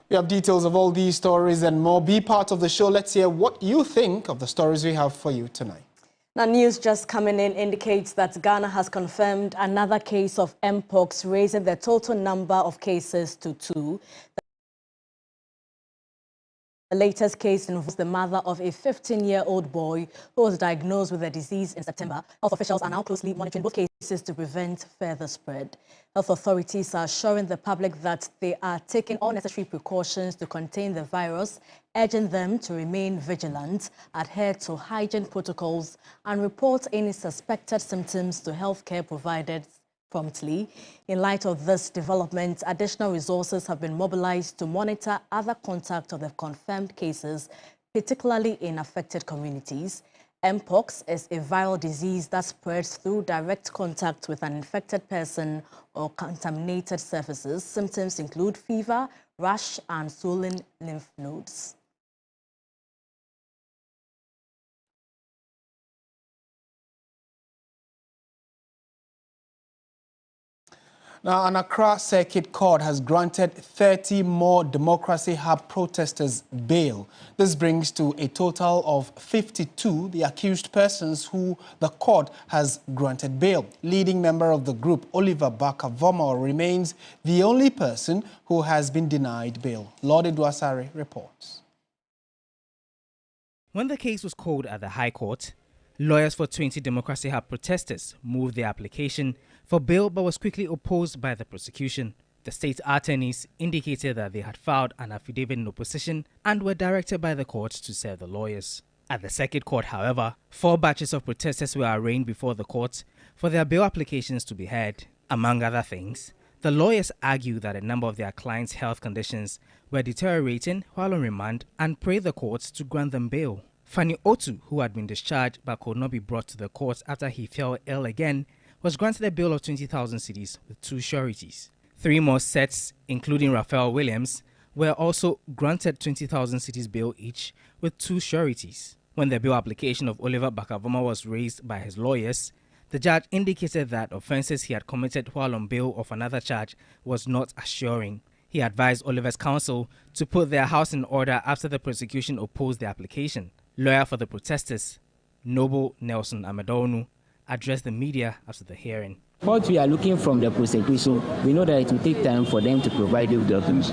We have details of all these stories and more. Be part of the show. Let's hear what you think of the stories we have for you tonight. Now, news just coming in indicates that Ghana has confirmed another case of Mpox, raising the total number of cases to 2. The latest case involves the mother of a 15-year-old boy who was diagnosed with the disease in September. Health officials are now closely monitoring both cases to prevent further spread. Health authorities are assuring the public that they are taking all necessary precautions to contain the virus, urging them to remain vigilant, adhere to hygiene protocols, and report any suspected symptoms to healthcare providers promptly. In light of this development, additional resources have been mobilized to monitor other contacts of the confirmed cases, particularly in affected communities. Mpox is a viral disease that spreads through direct contact with an infected person or contaminated surfaces. Symptoms include fever, rash, and swollen lymph nodes. Now, an Accra Circuit Court has granted 30 more Democracy Hub protesters bail. This brings to a total of 52 the accused persons who the court has granted bail. Leading member of the group, Oliver Bakavomo, remains the only person who has been denied bail. Lord Edwasari reports. When the case was called at the High Court, lawyers for 20 Democracy Hub protesters moved their application for bail but was quickly opposed by the prosecution. The state attorneys indicated that they had filed an affidavit in opposition and were directed by the court to serve the lawyers. At the circuit court, however, 4 batches of protesters were arraigned before the court for their bail applications to be heard. Among other things, the lawyers argued that a number of their clients' health conditions were deteriorating while on remand and prayed the courts to grant them bail. Fanny Otu, who had been discharged but could not be brought to the court after he fell ill again, was granted a bail of 20,000 cedis with 2 sureties. 3 more sets, including Raphael Williams, were also granted 20,000 cedis bail each with 2 sureties. When the bail application of Oliver Bakavomo was raised by his lawyers, the judge indicated that offences he had committed while on bail of another charge was not assuring. He advised Oliver's counsel to put their house in order after the prosecution opposed the application. Lawyer for the protesters, Noble Nelson Amadonu, addressed the media after the hearing. What we are looking from the prosecution, we know that it will take time for them to provide the documents.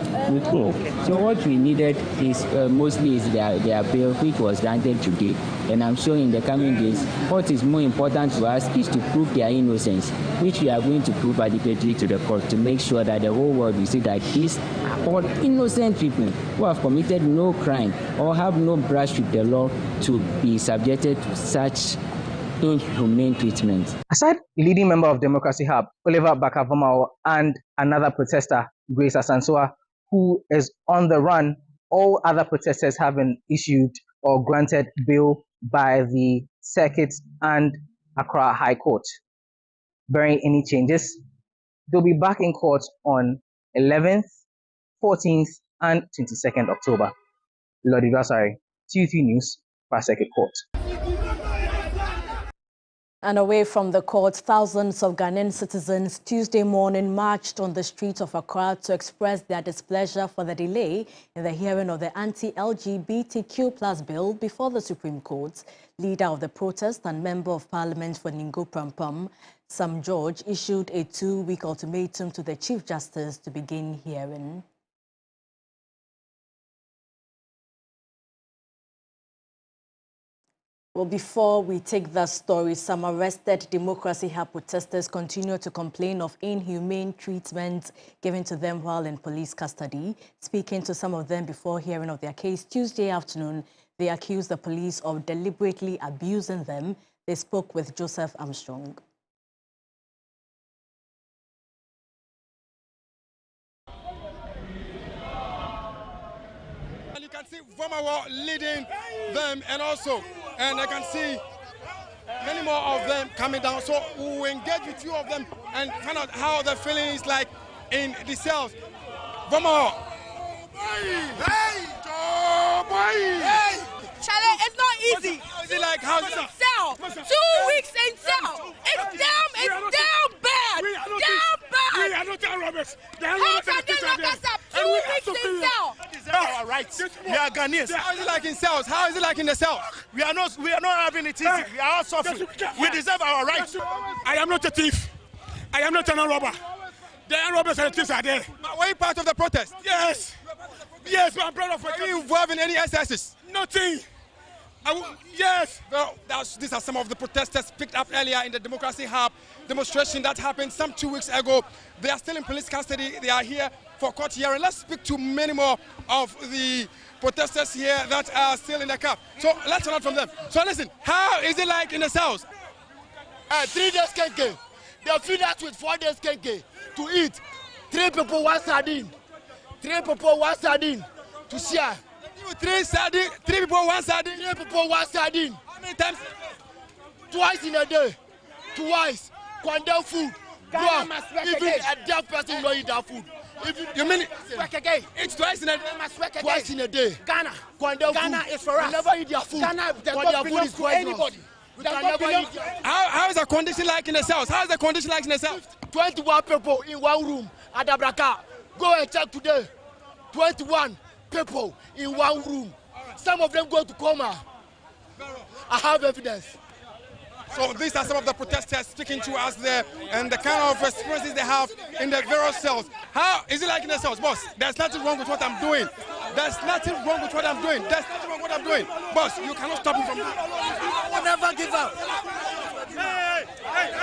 So what we needed is mostly is their bail, which was granted today. And I'm sure in the coming days, what is more important to us is to prove their innocence, which we are going to prove adequately to the court to make sure that the whole world will see that these are all innocent people who have committed no crime or have no brush with the law to be subjected to such inhumane treatment. Aside leading member of Democracy Hub, Oliver Bakavomo, and another protester, Grace Asansoa, who is on the run, all other protesters have been issued or granted bail by the Circuit and Accra High Court. Barring any changes, they'll be back in court on 11th, 14th, and 22nd October. Lord Idwasari, TV3 News, Circuit Court. And away from the court, thousands of Ghanaian citizens Tuesday morning marched on the streets of Accra to express their displeasure for the delay in the hearing of the anti-LGBTQ+ bill before the Supreme Court. Leader of the protest and Member of Parliament for Ningo Prampam, Sam George, issued a 2-week ultimatum to the Chief Justice to begin hearing. Well, before we take that story, some arrested Democracy Hub protesters continue to complain of inhumane treatment given to them while in police custody. Speaking to some of them before hearing of their case Tuesday afternoon, they accused the police of deliberately abusing them. They spoke with Joseph Armstrong. You can see Vomawa leading them, and I can see many more of them coming down. So we will engage with 2 of them and find out how the feeling is like in the cells. Vomawa. Hey! Hey! Charlie, it's not easy. Is it like how's it? Cell. 2 weeks in cell. It's damn bad. Damn bad. We are not robbers. How can they lock us up? 2 weeks in cell. rights. We are Ghanaians. How is it like in cells? How is it like in the cells? We are not having it easy. We are all suffering. We deserve our rights. I am not a thief. I am not an armed robber. The armed robbers and the thieves are there. But were you part of the protest? Yes. Yes, my brother. Were you involved in any excesses? Nothing. Yes. Well, these are some of the protesters picked up earlier in the Democracy Hub demonstration that happened some 2 weeks ago. They are still in police custody. They are here for court hearing. Let's speak to many more of the protesters here that are still in the camp. So let's learn from them. So listen, how is it like in the cells? 3 days kenke. They feed us with 4 days kenke to eat. 3 people, 1 sardine. 3 people, 1 sardine to share. 3 people, 1 sardine. 3 people, 1 sardine. How many times? Twice in a day. Twice. Condemn food. Bro, even a deaf person will eat that food. You mean it's twice in a day? Twice in a day. Ghana. Ghana is for us. We never eat their food. Ghana does not belong to anybody. We can never eat their food. How is the condition like in the cells? How is the condition like in the cells? 21 people in 1 room at Abraka. Go and check today. 21 people in 1 room. Some of them go to coma. I have evidence. So these are some of the protesters speaking to us there and the kind of experiences they have in the various cells. How is it like in the cells? Boss, there's nothing wrong with what I'm doing. There's nothing wrong with what I'm doing. There's nothing wrong with what I'm doing. Boss, you cannot stop me from that. I will never give up.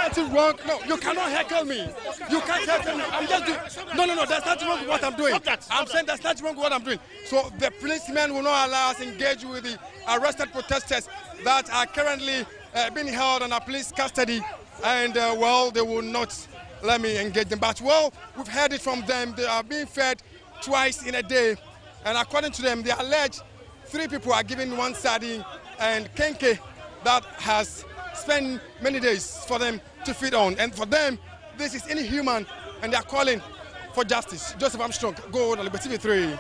Nothing wrong. No, you cannot heckle me. You can't heckle me. I'm just doing. No. There's nothing wrong with what I'm doing. I'm saying there's nothing wrong with what I'm doing. So the policemen will not allow us to engage with the arrested protesters that are currently being held under police custody, and well, they will not let me engage them. But well, we've heard it from them. They are being fed twice in a day, and according to them, they allege 3 people are given 1 sardine and kenke that has spent many days for them to feed on. And for them, this is inhuman, and they are calling for justice. Joseph Armstrong, go on TV3,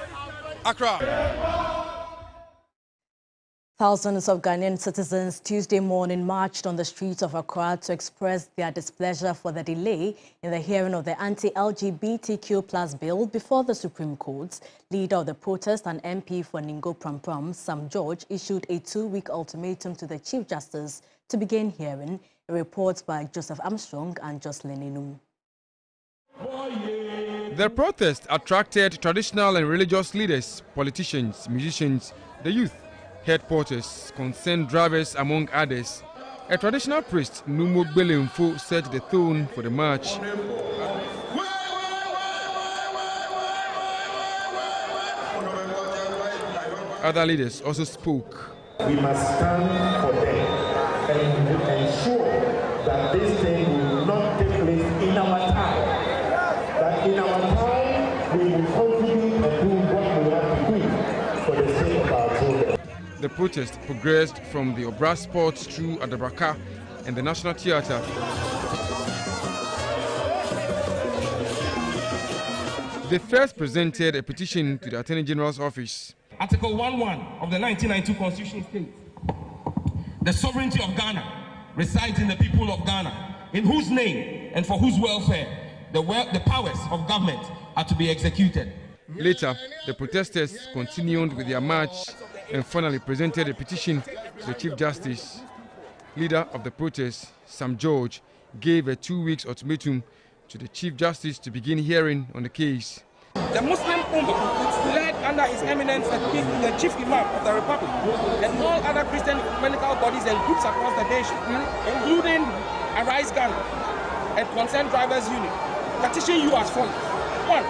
Accra. Thousands of Ghanaian citizens Tuesday morning marched on the streets of Accra to express their displeasure for the delay in the hearing of the anti-LGBTQ+ bill before the Supreme Court. Leader of the protest and MP for Ningo Prampram, Sam George, issued a 2-week ultimatum to the Chief Justice to begin hearing. A report by Joseph Armstrong and Jocelyn Inum. The protest attracted traditional and religious leaders, politicians, musicians, the youth, headquarters, concerned drivers, among others. A traditional priest, Numo Belemfo, set the tone for the march. Other leaders also spoke. We must stand for them and ensure that this thing will not take place in our time. That in our time, we will contribute and do what we have to do for the sake of our children. The protest progressed from the Obra Sports through Adabraka and the National Theatre. They first presented a petition to the Attorney General's office. Article 1.1 of the 1992 Constitution states, the sovereignty of Ghana resides in the people of Ghana, in whose name and for whose welfare the powers of government are to be executed. Later, the protesters continued with their march and finally presented a petition to the Chief Justice. Leader of the protest, Sam George, gave a 2-week ultimatum to the Chief Justice to begin hearing on the case. The Muslim Ummah, led under His Eminence the Chief Imam of the Republic, and all other Christian ecumenical bodies and groups across the nation, including Arise Ghana and Concerned Drivers Union, petition you as follows. 1,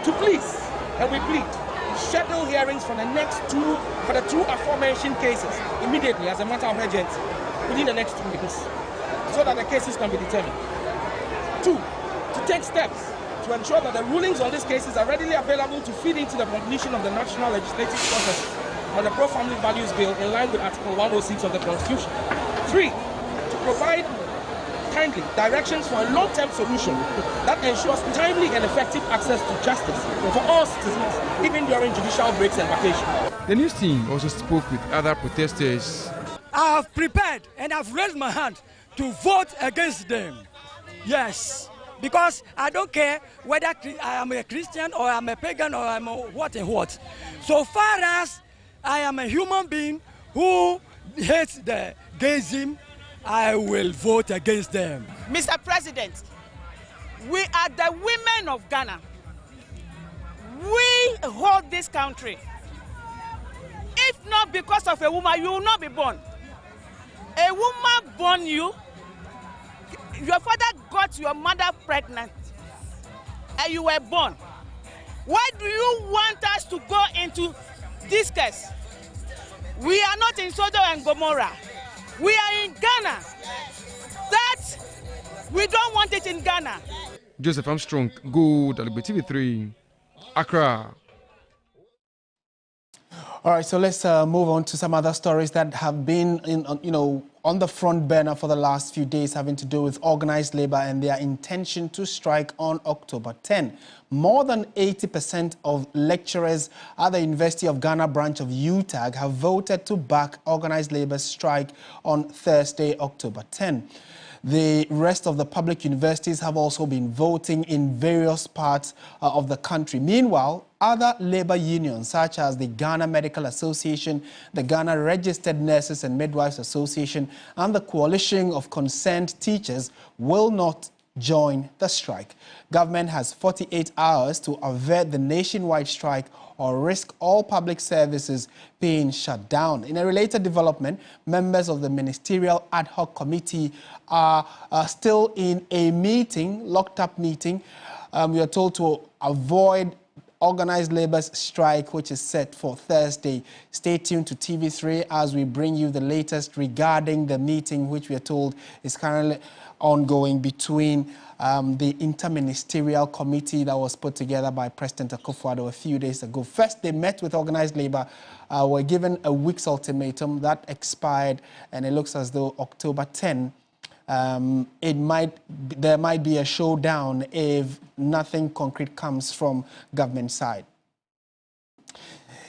to please, and we plead, schedule hearings for the two aforementioned cases immediately as a matter of urgency within the next 2 weeks, so that the cases can be determined. 2, to take steps to ensure that the rulings on these cases are readily available to feed into the completion of the national legislative process on the Pro-Family Values Bill in line with Article 106 of the Constitution. 3, to provide kindly directions for a long-term solution that ensures timely and effective access to justice for all citizens, even during judicial breaks and vacations. The news team also spoke with other protesters. I have prepared and I've raised my hand to vote against them. Yes, because I don't care whether I am a Christian or I'm a pagan or I'm a what and what. So far as I am a human being who hates the gayism, I will vote against them. Mr. President, we are the women of Ghana. We hold this country. If not because of a woman, you will not be born. A woman born you, your father got your mother pregnant, and you were born. Why do you want us to go into this case? We are not in Sodom and Gomorrah. We are in Ghana. That we don't want it in Ghana. Joseph Armstrong, Gold, TV3, Accra. All right, so let's move on to some other stories that have been, on the front burner for the last few days, having to do with organized labor and their intention to strike on October 10. More than 80% of lecturers at the University of Ghana branch of UTAG have voted to back organized labor's strike on Thursday, October 10. The rest of the public universities have also been voting in various parts of the country. Meanwhile, other labor unions such as the Ghana Medical Association, the Ghana Registered Nurses and Midwives Association, and the Coalition of Concerned Teachers will not join the strike. Government has 48 hours to avert the nationwide strike or risk all public services being shut down. In a related development, members of the Ministerial Ad Hoc Committee are still in a meeting, locked-up meeting. We are told to avoid organized labor's strike, which is set for Thursday. Stay tuned to TV3 as we bring you the latest regarding the meeting, which we are told is currently ongoing between the interministerial committee that was put together by President Akufo-Addo a few days ago. First, they met with organized labor, were given a week's ultimatum that expired, and it looks as though October 10, there might be a showdown if nothing concrete comes from government side.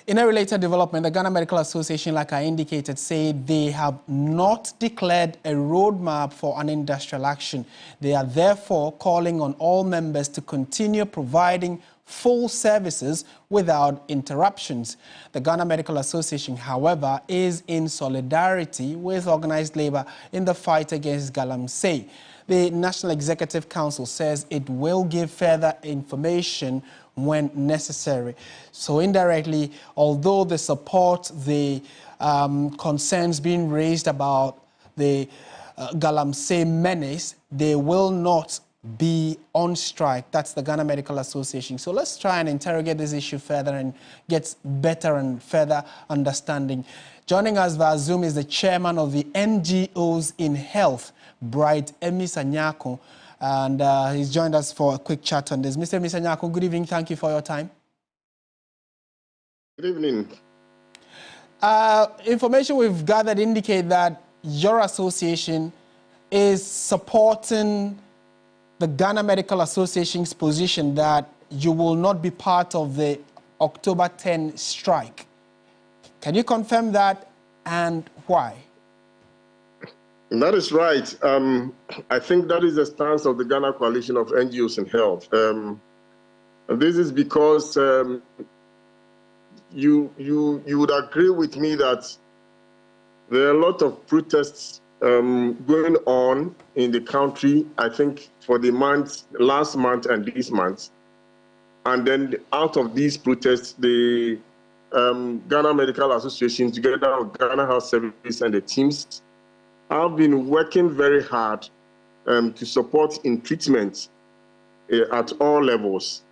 In a related development, the Ghana Medical Association, like I indicated, said they have not declared a roadmap for an industrial action. They are therefore calling on all members to continue providing full services without interruptions. The Ghana Medical Association, however, is in solidarity with organized labor in the fight against galamsey. The National Executive Council says it will give further information when necessary. So indirectly, although they support the concerns being raised about the galamsey menace, they will not be on strike. That's the Ghana Medical Association. So let's try and interrogate this issue further and get better and further understanding. Joining us via Zoom is the chairman of the NGOs in Health, Bright Emisanyako, and he's joined us for a quick chat on this. Mr. Emisanyako, good evening. Thank you for your time. Good evening. Information we've gathered indicate that your association is supporting the Ghana Medical Association's position that you will not be part of the October 10 strike. Can you confirm that, and why? That is right. I think that is the stance of the Ghana Coalition of NGOs in Health. This is because you would agree with me that there are a lot of protests going on in the country, I think, for the last month and this month. And then out of these protests, the Ghana Medical Association, together with Ghana Health Service and the teams, have been working very hard to support in treatment at all levels.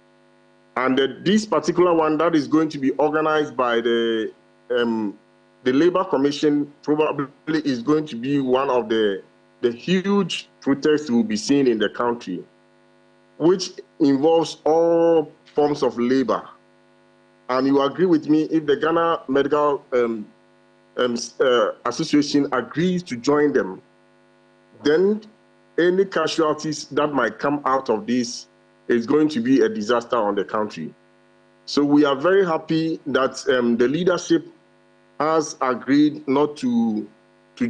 And this particular one that is going to be organized by the Labour Commission probably is going to be one of the huge protests we'll be seeing in the country, which involves all forms of labor. And you agree with me, if the Ghana Medical Association agrees to join them, then any casualties that might come out of this is going to be a disaster on the country. So we are very happy that the leadership has agreed not to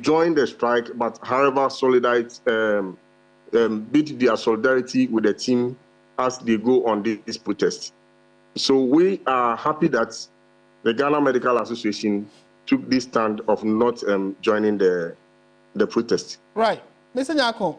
join the strike, but however, bid their solidarity with the team as they go on this protest. So we are happy that the Ghana Medical Association took this stand of not joining the protest. Right. Mr. Nyako,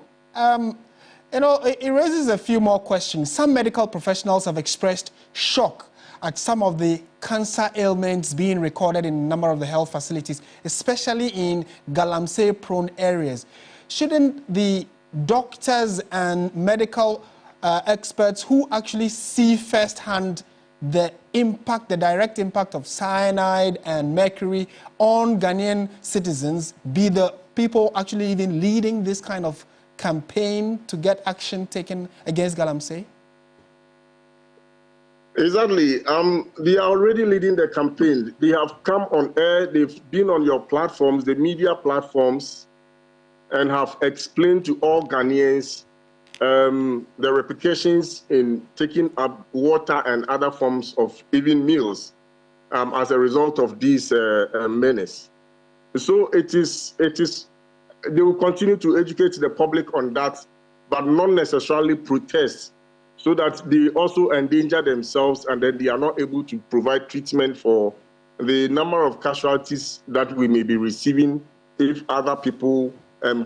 it raises a few more questions. Some medical professionals have expressed shock at some of the cancer ailments being recorded in a number of the health facilities, especially in Galamsey-prone areas. Shouldn't the doctors and medical experts who actually see firsthand the impact, the direct impact of cyanide and mercury on Ghanaian citizens, be the people actually even leading this kind of campaign to get action taken against Galamsey? Exactly. They are already leading the campaign. They have come on air, they've been on your platforms, the media platforms, and have explained to all Ghanaians the repercussions in taking up water and other forms of even meals as a result of this menace. So they will continue to educate the public on that, but not necessarily protest, so that they also endanger themselves and then they are not able to provide treatment for the number of casualties that we may be receiving if other people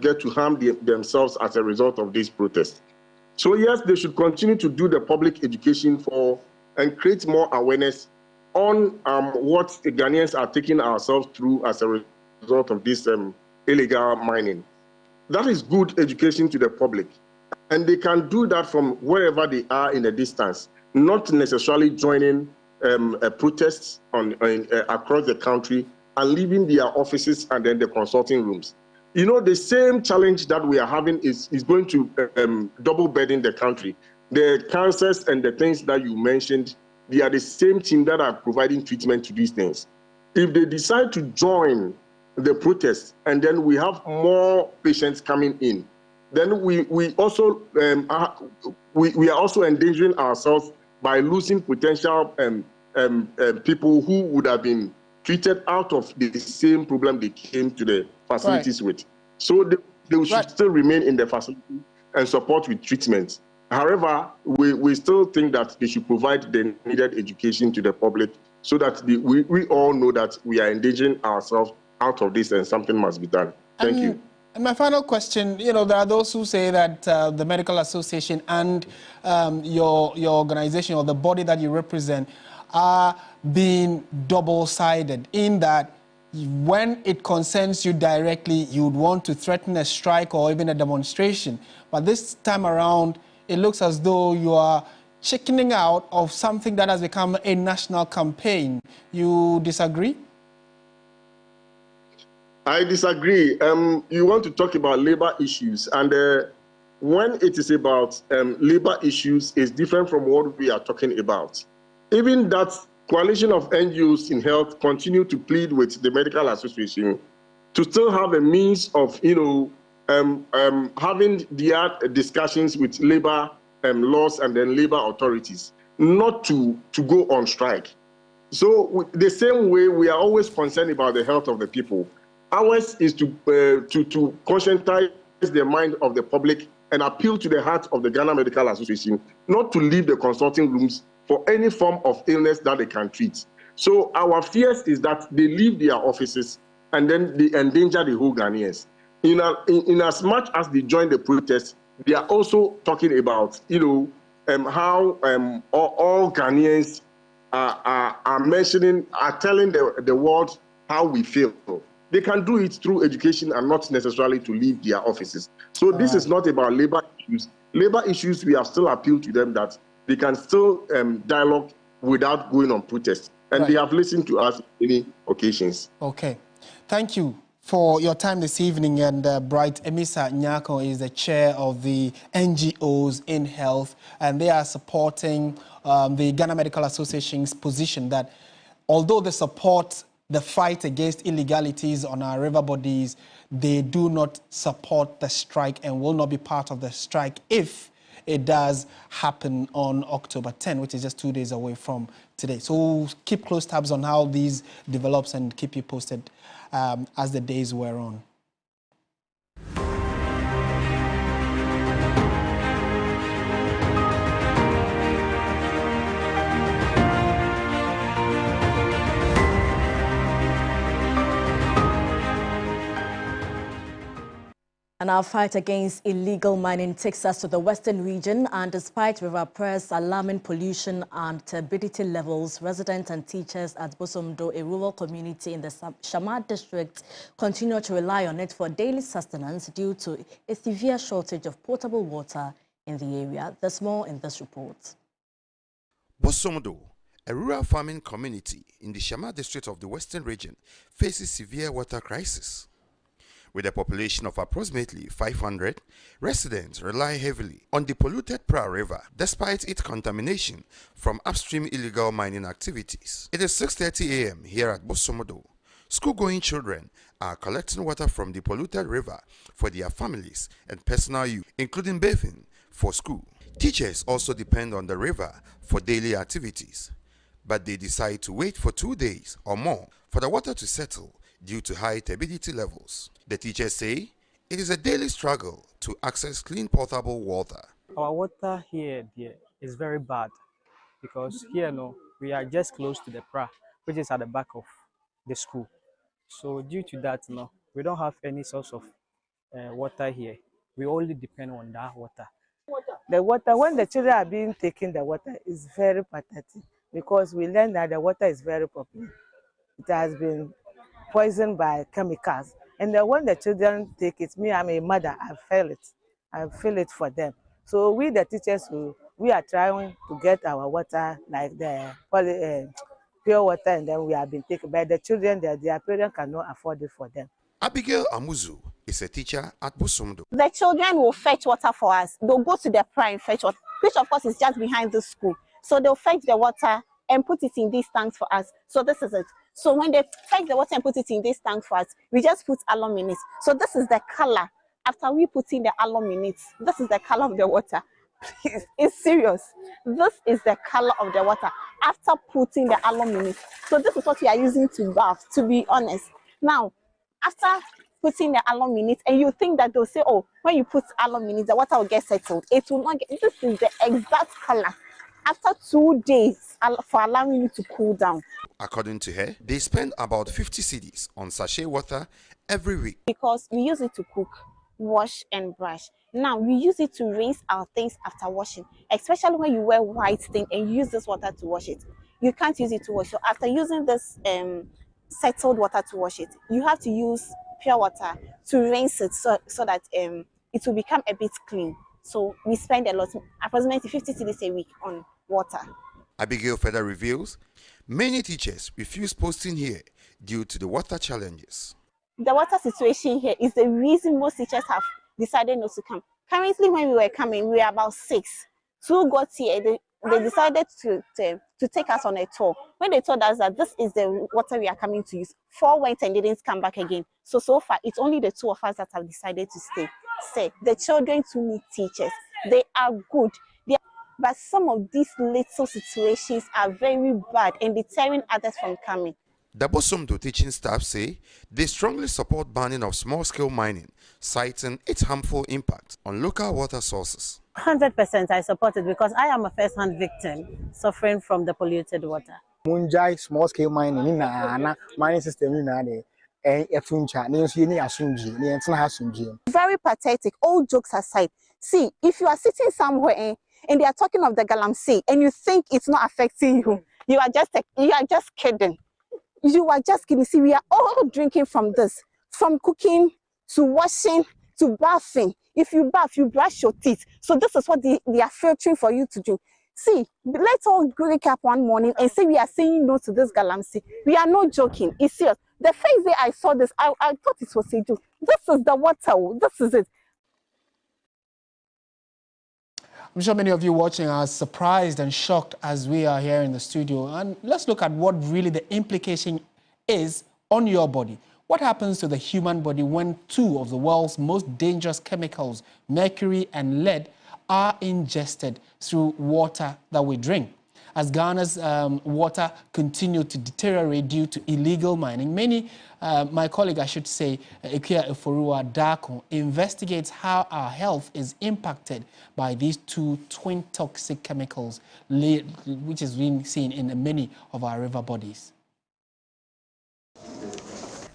get to harm themselves as a result of this protest. So yes, they should continue to do the public education and create more awareness on what the Ghanaians are taking ourselves through as a result of this illegal mining. That is good education to the public. And they can do that from wherever they are in the distance, not necessarily joining protests across the country and leaving their offices and then the consulting rooms. You know, the same challenge that we are having is going to double burden the country. The cancers and the things that you mentioned, they are the same team that are providing treatment to these things. If they decide to join the protests and then we have more patients coming in, then we also we are also endangering ourselves by losing potential people who would have been treated out of the same problem they came to the facilities with. So they should still remain in the facility and support with treatment. However, we still think that they should provide the needed education to the public so that we all know that we are endangering ourselves out of this and something must be done. Thank you. And my final question, there are those who say that the Medical Association and your organization or the body that you represent are being double-sided in that when it concerns you directly, you would want to threaten a strike or even a demonstration. But this time around, it looks as though you are chickening out of something that has become a national campaign. You disagree? I disagree. You want to talk about labor issues, and when it is about labor issues, it's different from what we are talking about. Even that coalition of NGOs in health continue to plead with the Medical Association to still have a means of, having their discussions with labor laws and then labor authorities, not to go on strike. So the same way we are always concerned about the health of the people. Ours is to conscientize the mind of the public and appeal to the heart of the Ghana Medical Association, not to leave the consulting rooms for any form of illness that they can treat. So our fears is that they leave their offices and then they endanger the whole Ghanaians. In as much as they join the protest, they are also talking about, how all Ghanaians are telling the world how we feel. They can do it through education and not necessarily to leave their offices. So this is not about labor issues. Labor issues, we have still appealed to them that they can still dialogue without going on protest. And they have listened to us on many occasions. Okay. Thank you for your time this evening. And Bright Emisa Nyako is the chair of the NGOs in health, and they are supporting the Ghana Medical Association's position that although they support the fight against illegalities on our river bodies, they do not support the strike and will not be part of the strike if it does happen on October 10, which is just 2 days away from today. So we'll keep close tabs on how these develops and keep you posted as the days wear on. And our fight against illegal mining takes us to the western region, and despite River Press alarming pollution and turbidity levels, residents and teachers at Bosomdo, a rural community in the Shama district, continue to rely on it for daily sustenance due to a severe shortage of potable water in the area. There's more in this report. Bosomdo, a rural farming community in the Shama district of the western region, faces severe water crisis. With a population of approximately 500, residents rely heavily on the polluted Pra River despite its contamination from upstream illegal mining activities. It is 6:30 a.m. here at Bosomdo. School-going children are collecting water from the polluted river for their families and personal use, including bathing for school. Teachers also depend on the river for daily activities, but they decide to wait for 2 days or more for the water to settle due to high turbidity levels. The teachers say it is a daily struggle to access clean potable water. Our water here is very bad because here we are just close to the Pra, which is at the back of the school. So due to that, we don't have any source of water here. We only depend on that water. The water, when the children are being taken, the water is very pathetic because we learn that the water is very popular. It has been poisoned by chemicals. And then when the children take it, me, I'm a mother, I feel it for them. So we, the teachers, we are trying to get our water, like the pure water, and then we have been taken. But the children, their parents cannot afford it for them. Abigail Amuzu is a teacher at Bosomdo. The children will fetch water for us. They'll go to the Pra and fetch water, which of course is just behind the school. So they'll fetch the water and put it in these tanks for us. So this is it. So when they fetch the water and put it in this tank for us, we just put alum in it. So this is the color. After we put in the alum in it, this is the color of the water. Please, it's serious. This is the color of the water after putting the alum in it. So this is what we are using to bath, to be honest. Now, after putting the alum in it, and you think that they'll say, oh, when you put alum in it, the water will get settled. It will not get, this is the exact color. After 2 days for allowing it to cool down. According to her, they spend about 50 cedis on sachet water every week. Because we use it to cook, wash and brush. Now we use it to rinse our things after washing, especially when you wear white thing and use this water to wash it. You can't use it to wash. So after using this settled water to wash it, you have to use pure water to rinse it so that it will become a bit clean. So we spend a lot, approximately 50 cedis a week on water. Abigail further reveals many teachers refuse posting here due to the water challenges. The water situation here is the reason most teachers have decided not to come. Currently, when we were coming, we were about 6. 2 got here. They decided to take us on a tour. When they told us that this is the water we are coming to use, 4 went and didn't come back again. So far, it's only the 2 of us that have decided to stay. The children too need teachers. They are good. But some of these little situations are very bad and deterring others from coming. The Bosomdo teaching staff say they strongly support banning of small-scale mining, citing its harmful impact on local water sources. 100% I support it because I am a first-hand victim suffering from the polluted water. Munjai small-scale mining mining system very pathetic. All jokes aside, see, if you are sitting somewhere and they are talking of the galamsey and you think it's not affecting you, you are just kidding. You are just kidding. See, we are all drinking from this, from cooking to washing to bathing. If you bath, you brush your teeth. So this is what they are filtering for you to do. See, let's all wake up one morning and say we are saying no to this galamsey. We are not joking. It's serious. The first day I saw this, I thought it was a joke. This is the water. This is it. I'm sure many of you watching are surprised and shocked as we are here in the studio. And let's look at what really the implication is on your body. What happens to the human body when 2 of the world's most dangerous chemicals, mercury and lead, are ingested through water that we drink? As Ghana's water continued to deteriorate due to illegal mining, my colleague, I should say, Ikia Eforua Dako, investigates how our health is impacted by these 2 twin toxic chemicals, which is being seen in many of our river bodies.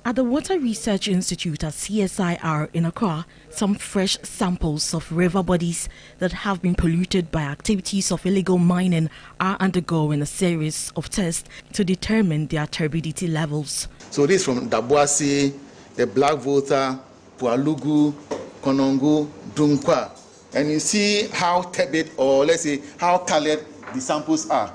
At the Water Research Institute at CSIR in Accra, some fresh samples of river bodies that have been polluted by activities of illegal mining are undergoing a series of tests to determine their turbidity levels. So this from Dabuasi, the Black Water, Pualugu, Konongo, Dunkwa. And you see how turbid, or let's say how colored the samples are.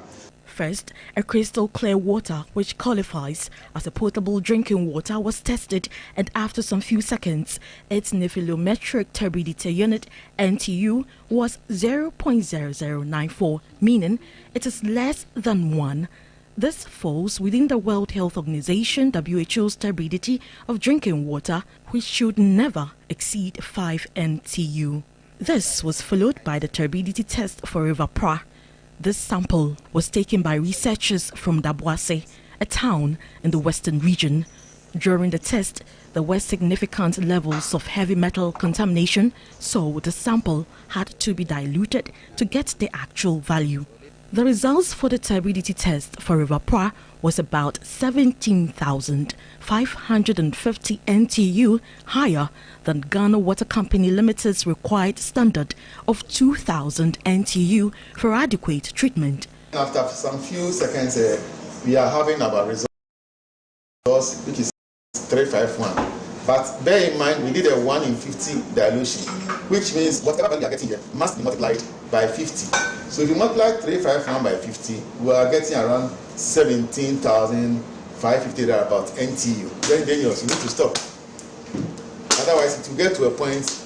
First, a crystal clear water which qualifies as a potable drinking water was tested, and after some few seconds, its nephelometric turbidity unit NTU was 0.0094, meaning it is less than 1. This falls within the World Health Organization WHO's turbidity of drinking water, which should never exceed 5 NTU. This was followed by the turbidity test for River Pra. This sample was taken by researchers from Dabuase, a town in the western region. During the test, there were significant levels of heavy metal contamination, so the sample had to be diluted to get the actual value. The results for the turbidity test for River Pra was about 17,550 NTU, higher than Ghana Water Company Limited's required standard of 2,000 NTU for adequate treatment. After some few seconds, we are having our results, which is 351. But bear in mind, we did a 1 in 50 dilution, which means whatever value we are getting here must be multiplied by 50. So if you multiply 351 by 50, we are getting around 17,550 about NTU. Very dangerous, you need to stop. Otherwise, it will get to a point,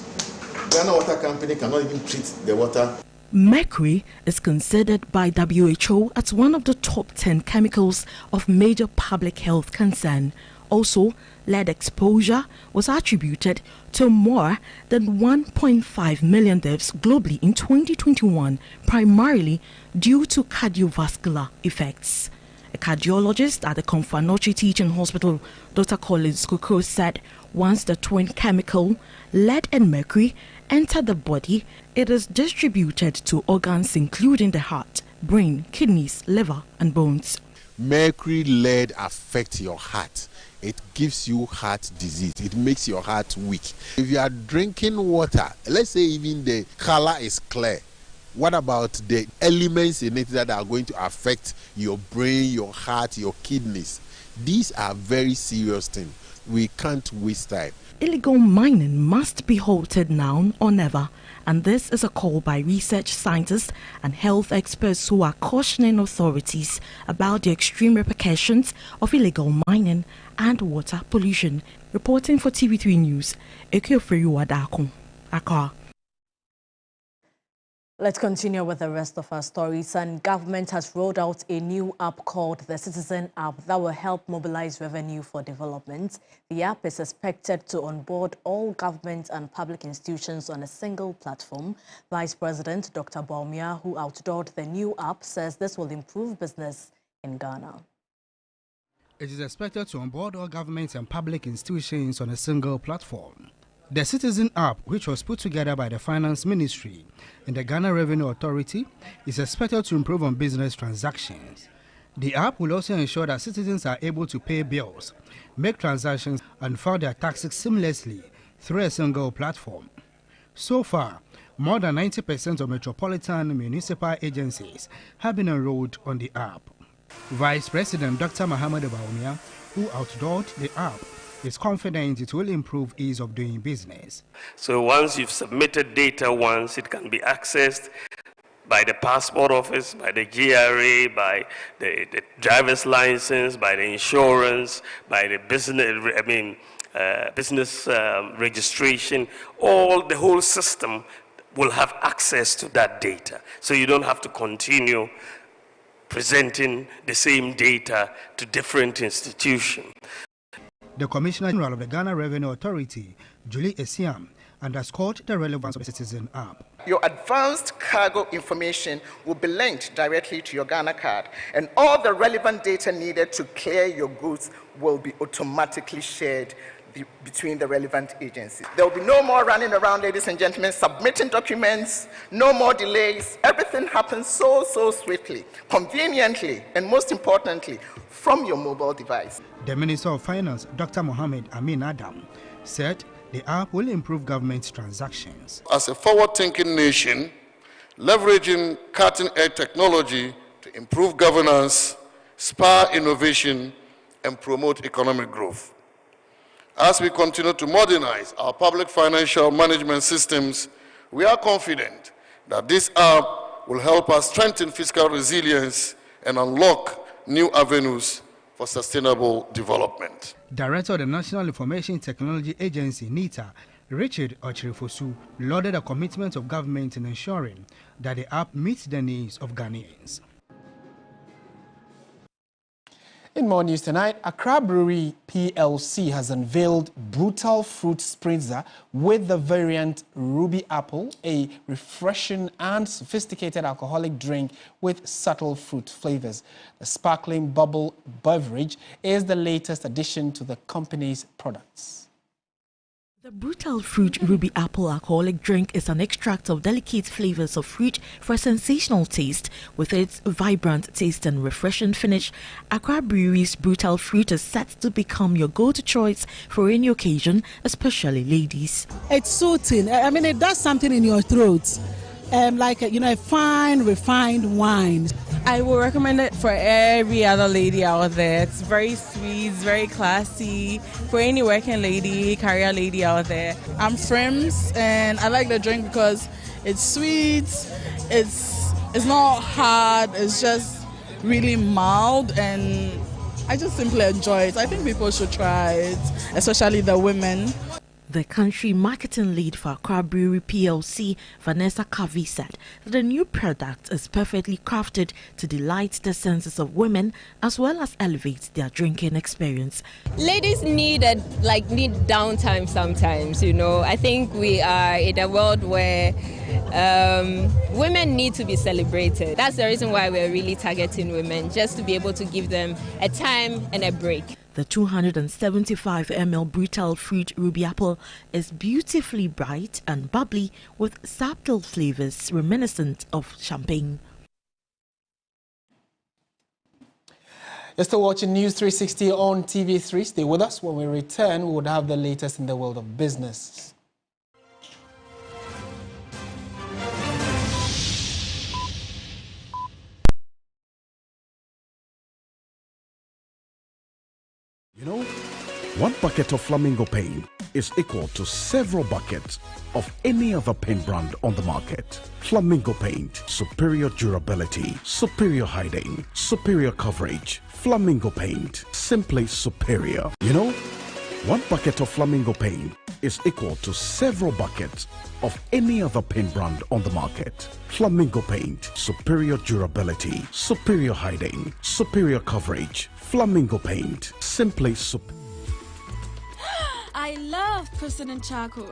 Ghana Water Company cannot even treat the water. Mercury is considered by WHO as one of the top 10 chemicals of major public health concern. Also, lead exposure was attributed to more than 1.5 million deaths globally in 2021, primarily due to cardiovascular effects. A cardiologist at the Komfanochi Teaching Hospital, Dr. Collins Koko, said once the twin chemical, lead and mercury, enter the body, it is distributed to organs including the heart, brain, kidneys, liver, and bones. Mercury, lead affect your heart. It gives you heart disease. It makes your heart weak. If you are drinking water, let's say even the color is clear, what about the elements in it that are going to affect your brain, your heart, your kidneys? These are very serious things. We can't waste time. Illegal mining must be halted now or never, and this is a call by research scientists and health experts who are cautioning authorities about the extreme repercussions of illegal mining and water pollution. Reporting for TV3 News, Ekioferi Wadako, Accra. Let's continue with the rest of our stories. And government has rolled out a new app called the Citizen App that will help mobilize revenue for development. The app is expected to onboard all government and public institutions on a single platform. Vice President Dr. Baumia, who outdoored the new app, says this will improve business in Ghana. It is expected to onboard all government and public institutions on a single platform. The Citizen App, which was put together by the Finance Ministry and the Ghana Revenue Authority, is expected to improve on business transactions. The app will also ensure that citizens are able to pay bills, make transactions, and file their taxes seamlessly through a single platform. So far, more than 90% of metropolitan municipal agencies have been enrolled on the app. Vice President Dr. Muhammad Baumia, who outdoored the app, is confident it will improve ease of doing business. So once you've submitted data once, it can be accessed by the passport office, by the GRA, by the driver's license, by the insurance, by the business registration. The whole system will have access to that data. So you don't have to continue presenting the same data to different institutions. The Commissioner General of the Ghana Revenue Authority, Julie Esiam, underscored the relevance of the Citizen App. Your advanced cargo information will be linked directly to your Ghana card, and all the relevant data needed to clear your goods will be automatically shared between the relevant agencies. There will be no more running around, ladies and gentlemen, submitting documents, no more delays. Everything happens so swiftly, conveniently, and most importantly, from your mobile device. The Minister of Finance, Dr. Mohammed Amin Adam, said the app will improve government transactions. As a forward-thinking nation, leveraging cutting-edge technology to improve governance, spur innovation, and promote economic growth. As we continue to modernize our public financial management systems, we are confident that this app will help us strengthen fiscal resilience and unlock new avenues for sustainable development. Director of the National Information Technology Agency, NITA, Richard Ochirifosu, lauded the commitment of government in ensuring that the app meets the needs of Ghanaians. In more news tonight, Accra Brewery PLC has unveiled Brutal Fruit Spritzer with the variant Ruby Apple, a refreshing and sophisticated alcoholic drink with subtle fruit flavors. The sparkling bubble beverage is the latest addition to the company's products. The Brutal Fruit Ruby Apple alcoholic drink is an extract of delicate flavors of fruit for a sensational taste. With its vibrant taste and refreshing finish, Accra Brewery's Brutal Fruit is set to become your go-to choice for any occasion, especially ladies. It's soothing. I mean, it does something in your throat. Like, a fine, refined wine. I would recommend it for every other lady out there. It's very sweet, it's very classy. For any working lady, career lady out there. I'm Frims, and I like the drink because it's sweet, it's not hard, it's just really mild, and I just simply enjoy it. I think people should try it, especially the women. The country marketing lead for Accra Brewery PLC, Vanessa Kavi, said that the new product is perfectly crafted to delight the senses of women as well as elevate their drinking experience. Ladies need downtime sometimes, I think we are in a world where women need to be celebrated. That's the reason why we're really targeting women, just to be able to give them a time and a break. The 275 ml Brutal Fruit Ruby Apple is beautifully bright and bubbly with subtle flavors reminiscent of champagne. You're still watching News 360 on TV3. Stay with us. When we return, we would have the latest in the world of business. One bucket of Flamingo paint is equal to several buckets of any other paint brand on the market. Flamingo paint, superior durability, superior hiding, superior coverage. Flamingo paint, simply superior. One bucket of Flamingo paint is equal to several buckets of any other paint brand on the market. Flamingo paint, superior durability, superior hiding, superior coverage. Flamingo paint, simply superior. I love President Charcoal.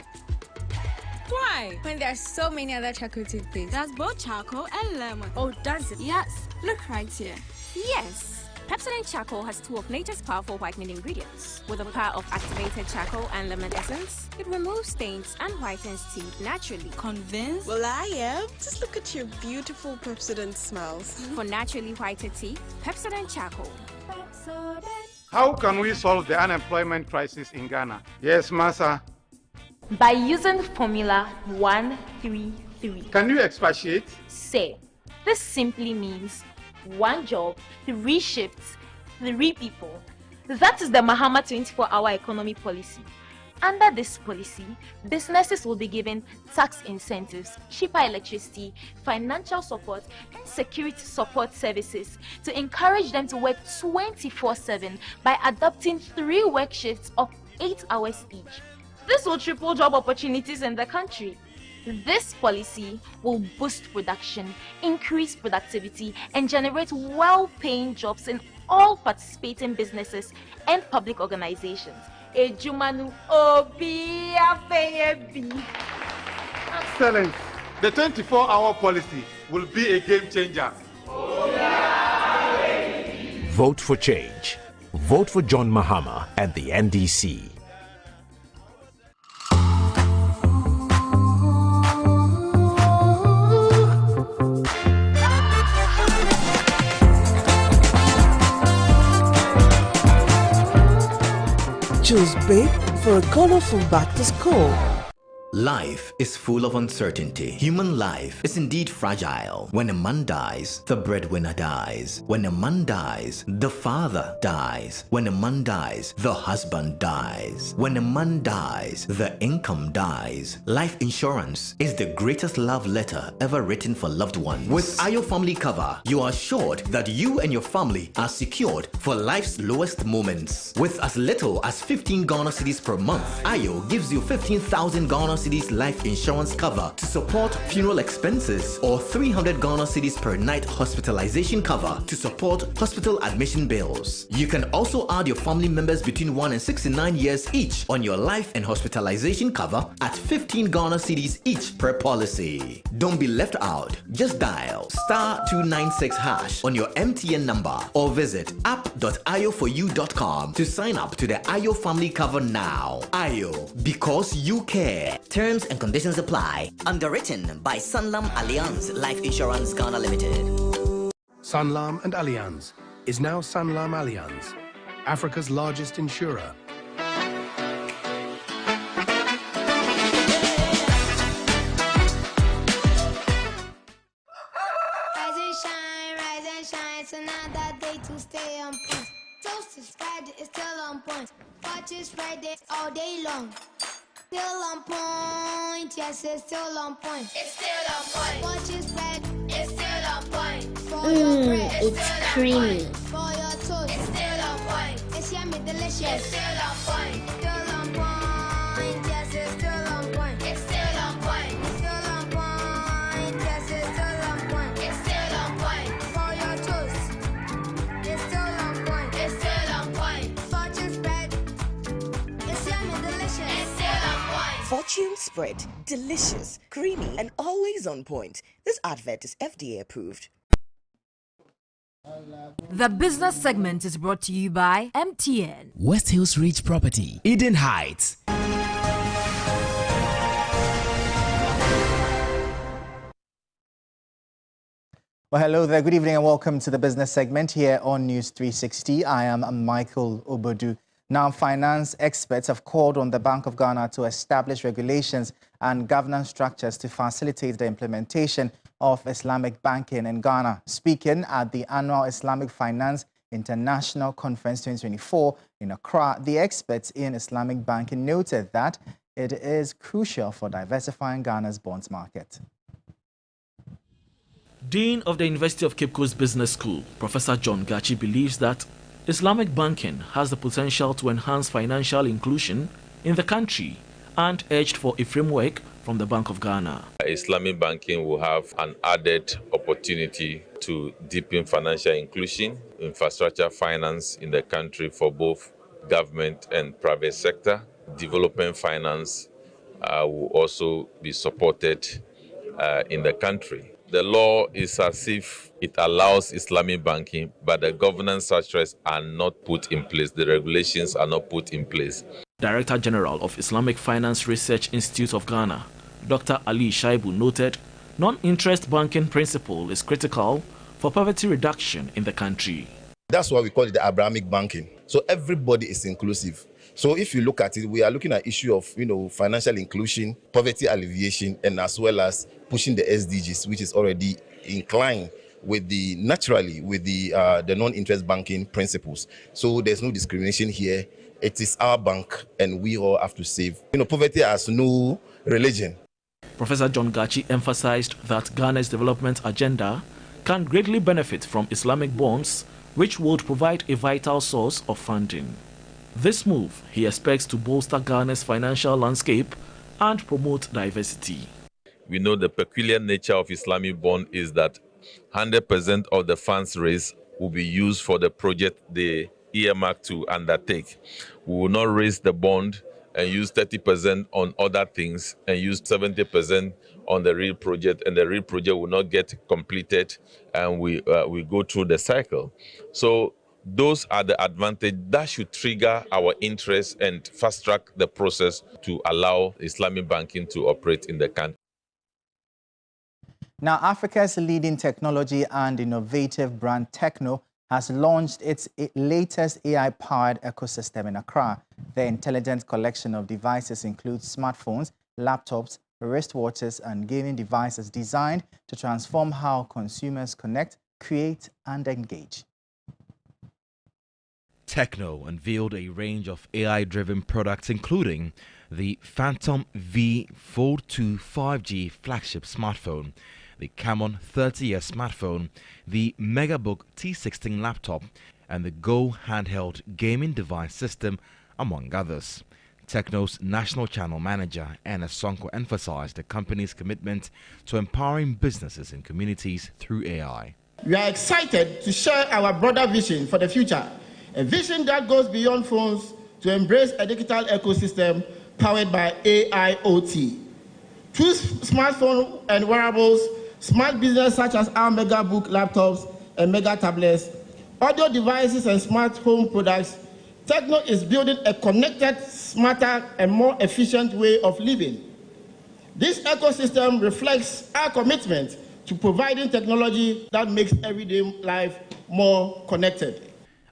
Why? When there are so many other charcoal toothpaste. That's both charcoal and lemon. Oh, does it? Yes. Look right here. Yes. Pepsodent Charcoal has two of nature's powerful whitening ingredients. With the power of activated charcoal and lemon essence, it removes stains and whitens teeth naturally. Convinced? Well, I am. Just look at your beautiful Pepsodent smiles. For naturally whiter teeth, Pepsodent Charcoal. Pepsodent. How can we solve the unemployment crisis in Ghana? Yes, Massa. By using formula 133. Can you expatiate? Say, this simply means 1 job, 3 shifts, 3 people. That is the Mahama 24-hour economy policy. Under this policy, businesses will be given tax incentives, cheaper electricity, financial support, and security support services to encourage them to work 24/7 by adopting 3 work shifts of 8 hours each. This will triple job opportunities in the country. This policy will boost production, increase productivity, and generate well-paying jobs in all participating businesses and public organizations. Excellent. The 24-hour policy will be a game changer. Vote for change. Vote for John Mahama and the NDC. Choose Babe for a colorful back to school. Life is full of uncertainty. Human life is indeed fragile. When a man dies, the breadwinner dies. When a man dies, the father dies. When a man dies, the husband dies. When a man dies, the income dies. Life insurance is the greatest love letter ever written for loved ones. With Ayo Family Cover, you are assured that you and your family are secured for life's lowest moments. With as little as 15 Ghana cedis per month, Ayo gives you 15,000 Ghana cedis life insurance cover to support funeral expenses, or 300 Ghana cedis per night hospitalization cover to support hospital admission bills. You can also add your family members between 1 and 69 years each on your life and hospitalization cover at 15 Ghana cedis each per policy. Don't be left out. Just dial *296# on your MTN number or visit app.ayoforyou.com to sign up to the Ayo Family Cover now. Ayo, because you care. Terms and conditions apply. Underwritten by Sanlam Allianz Life Insurance Ghana Limited. Sanlam and Allianz is now Sanlam Allianz, Africa's largest insurer. Rise and shine, it's another day to stay on point. Toast is Friday, it's still on point. Watch is Friday all day long. Still on point, yes, it's still on point. It's still on point. Watch is red, it's still on point. For your bread, it's creamy. For your toast, it's still on point. It's yummy, delicious. It's still on point. Still on point, yes, it's still on point. It's still on point. Still on point, yes, it's still on point. It's still on point. For your toast, it's still on point. It's still on point. Fortune spread, it's yummy, delicious. It's still on point. Fortune spread, delicious, creamy, and always on point. This advert is FDA approved. The business segment is brought to you by MTN. West Hills Ridge Property, Eden Heights. Well, hello there. Good evening and welcome to the business segment here on News 360. I am Michael Obodu. Now, finance experts have called on the Bank of Ghana to establish regulations and governance structures to facilitate the implementation of Islamic banking in Ghana. Speaking at the annual Islamic Finance International Conference 2024 in Accra, the experts in Islamic banking noted that it is crucial for diversifying Ghana's bonds market. Dean of the University of Cape Coast Business School, Professor John Gachi, believes that Islamic banking has the potential to enhance financial inclusion in the country and urged for a framework from the Bank of Ghana. Islamic banking will have an added opportunity to deepen financial inclusion, infrastructure finance in the country for both government and private sector. Development finance will also be supported in the country. The law is as if it allows Islamic banking, but the governance structures are not put in place. The regulations are not put in place. Director General of Islamic Finance Research Institute of Ghana, Dr. Ali Shaibu, noted non-interest banking principle is critical for poverty reduction in the country. That's why we call it the Abrahamic banking. So everybody is inclusive. So if you look at it, we are looking at issue of financial inclusion, poverty alleviation, and as well as pushing the SDGs, which is already inclined with the non-interest banking principles. So there's no discrimination here. It is our bank, and we all have to save. Poverty has no religion. Professor John Gachi emphasized that Ghana's development agenda can greatly benefit from Islamic bonds, which would provide a vital source of funding. This move, he expects to bolster Ghana's financial landscape and promote diversity. We know the peculiar nature of Islamic bond is that 100% of the funds raised will be used for the project they earmark to undertake. We will not raise the bond and use 30% on other things and use 70% on the real project, and the real project will not get completed, and we go through the cycle. So those are the advantages that should trigger our interest and fast track the process to allow Islamic banking to operate in the country. Now, Africa's leading technology and innovative brand Techno has launched its latest AI-powered ecosystem in Accra. The intelligent collection of devices includes smartphones, laptops, wristwatches, and gaming devices designed to transform how consumers connect, create, and engage. Tecno unveiled a range of AI-driven products including the Phantom V Fold 2 5G flagship smartphone, the Camon 30S smartphone, the Megabook T16 laptop, and the Go handheld gaming device system, among others. Tecno's national channel manager, Anna Sonko, emphasized the company's commitment to empowering businesses and communities through AI. We are excited to share our broader vision for the future, a vision that goes beyond phones to embrace a digital ecosystem powered by AIoT. Through smartphone and wearables, smart business such as our Megabook laptops and Mega tablets, audio devices and smart home products, Tecno is building a connected, smarter, and more efficient way of living. This ecosystem reflects our commitment to providing technology that makes everyday life more connected.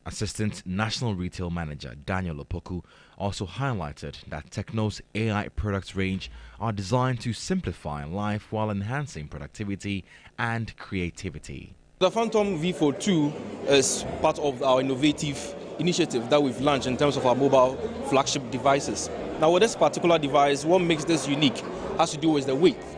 Assistant National Retail Manager Daniel Opoku also highlighted that Tecno's AI products range are designed to simplify life while enhancing productivity and creativity. The Phantom V Fold 2 is part of our innovative initiative that we've launched in terms of our mobile flagship devices. Now with this particular device, what makes this unique has to do with the width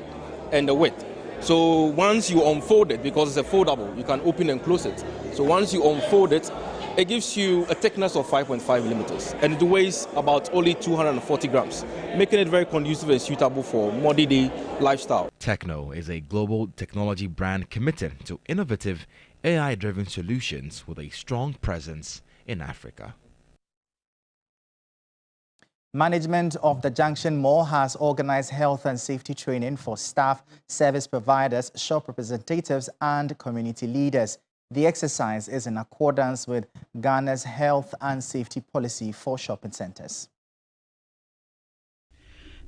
and the width. So once you unfold it, because it's a foldable, you can open and close it. So once you unfold it, it gives you a thickness of 5.5 millimeters and it weighs about only 240 grams, making it very conducive and suitable for modern day lifestyle. Tecno is a global technology brand committed to innovative AI-driven solutions with a strong presence in Africa. Management of the Junction Mall has organized health and safety training for staff, service providers, shop representatives, and community leaders. The exercise is in accordance with Ghana's health and safety policy for shopping centers.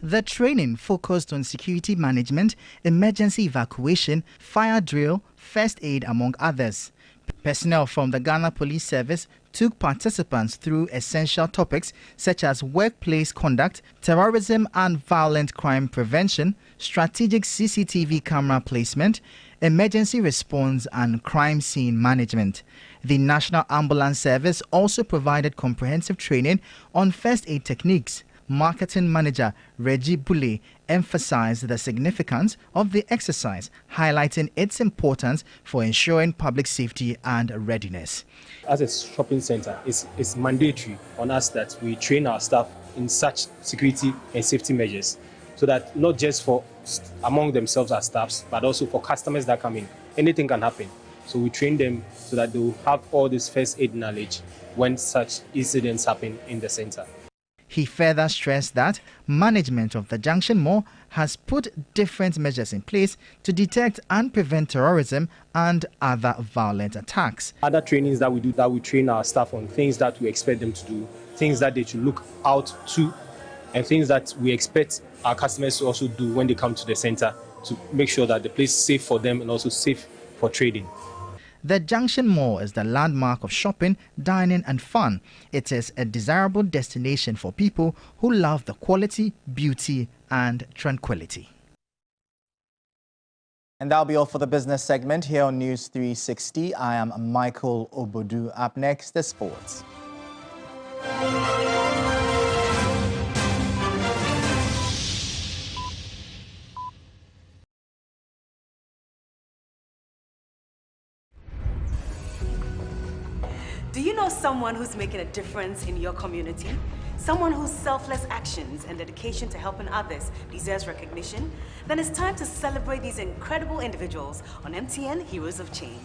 The training focused on security management, emergency evacuation, fire drill, first aid, among others. Personnel from the Ghana Police Service took participants through essential topics such as workplace conduct, terrorism and violent crime prevention, strategic CCTV camera placement, emergency response and crime scene management. The National Ambulance Service also provided comprehensive training on first aid techniques. Marketing Manager Reggie Boulay emphasized the significance of the exercise, highlighting its importance for ensuring public safety and readiness. As a shopping center, it's mandatory on us that we train our staff in such security and safety measures, so that not just for among themselves as staffs, but also for customers that come in. Anything can happen. So we train them so that they will have all this first aid knowledge when such incidents happen in the center. He further stressed that management of the Junction Mall has put different measures in place to detect and prevent terrorism and other violent attacks. Other trainings that we do, that we train our staff on things that we expect them to do, things that they should look out to, and things that we expect our customers to also do when they come to the center to make sure that the place is safe for them and also safe for trading. The Junction Mall is the landmark of shopping, dining and fun. It is a desirable destination for people who love the quality, beauty and tranquility. And that'll be all for the business segment here on News 360. I am Michael Obodu. Up next, the sports. Do you know someone who's making a difference in your community? Someone whose selfless actions and dedication to helping others deserves recognition? Then it's time to celebrate these incredible individuals on MTN Heroes of Change.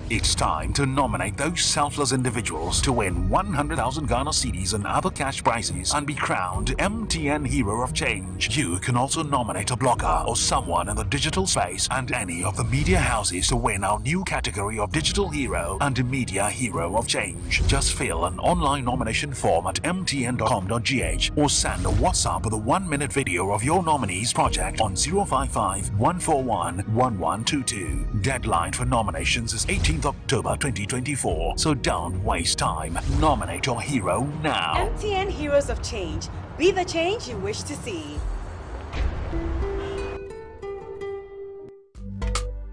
It's time to nominate those selfless individuals to win 100,000 Ghana cedis and other cash prizes and be crowned MTN Hero of Change. You can also nominate a blogger or someone in the digital space and any of the media houses to win our new category of Digital Hero and Media Hero of Change. Just fill an online nomination form at mtn.com.gh or send a WhatsApp with a 1-minute video of your nominee's project on 055-141-1122. Deadline for nominations is 18th October 2024, so don't waste time. Nominate your hero now. MTN Heroes of Change. Be the change you wish to see.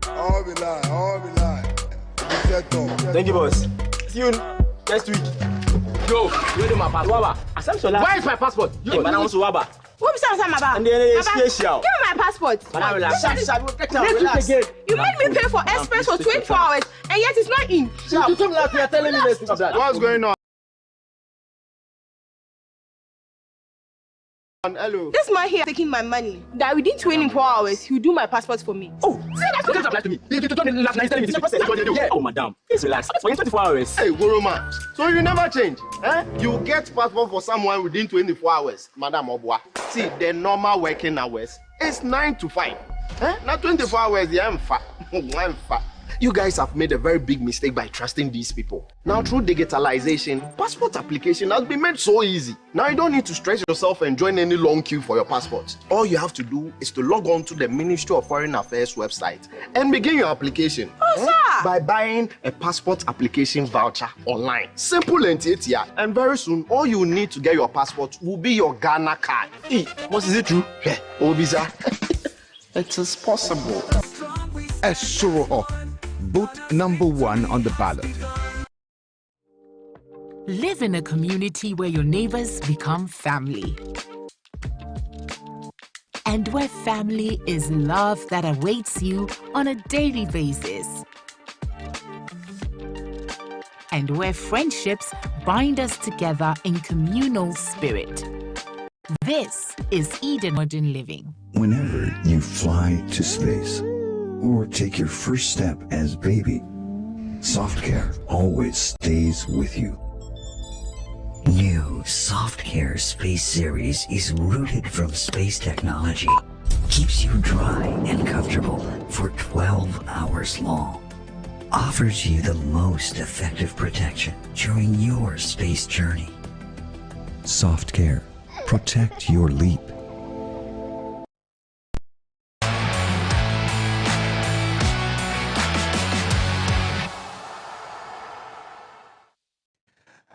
All be lie. Thank you, boss. See you next week. Yo, where do my passport? Where is my passport? Yo, but I want to Waba. What is that? And then it's special. Give me my passport. You made me pay for express for 24 hours, and yet it's not in. You told me that you are telling me this. What's going on? Hello. This man here taking my money. That within 24 hours, he'll do my passport for me. Oh, see, that's what applies to me. You told me last night, telling me this process. Oh, madam, please relax. For 24 hours. Hey, Guru man. So you never change, eh? You get passport for someone within 24 hours, Madam Obwa. See, the normal working hours is 9 to 5. Eh? Not 24 hours, I'm fat. You guys have made a very big mistake by trusting these people. Now, through digitalization, passport application has been made so easy. Now, you don't need to stress yourself and join any long queue for your passport. All you have to do is to log on to the Ministry of Foreign Affairs website and begin your application. By buying a passport application voucher online. Simple and easy. And very soon, all you need to get your passport will be your Ghana card. What is it true? Obisa. It is possible. Esuro. Vote number 1 on the ballot. Live in a community where your neighbors become family. And where family is love that awaits you on a daily basis. And where friendships bind us together in communal spirit. This is Eden Modern Living. Whenever you fly to space, or take your first step as baby, Soft Care always stays with you. New Soft Care Space Series is rooted from space technology. Keeps you dry and comfortable for 12 hours long. Offers you the most effective protection during your space journey. Soft Care. Protect your leap.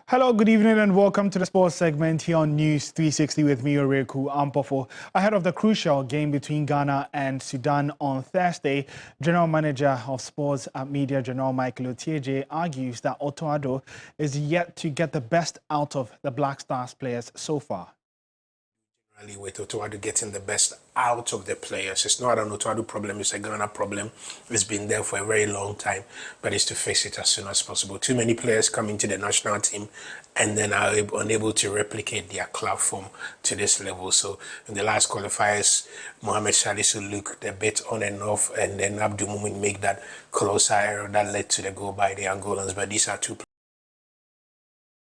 Hello, good evening and welcome to the sports segment here on News 360 with me, Oreku Ampofo. Ahead of the crucial game between Ghana and Sudan on Thursday, General Manager of Sports and Media General Michael Otieje argues that Otto Addo is yet to get the best out of the Black Stars players so far. With Otto Addo getting the best out of the players. It's not an Otto Addo problem, it's a Ghana problem. It's been there for a very long time, but it's to fix it as soon as possible. Too many players come into the national team and then are unable to replicate their club form to this level. So in the last qualifiers, Mohamed Salisu looked a bit on and off, and then Abdul Mumin make that closer error that led to the goal by the Angolans. But these are two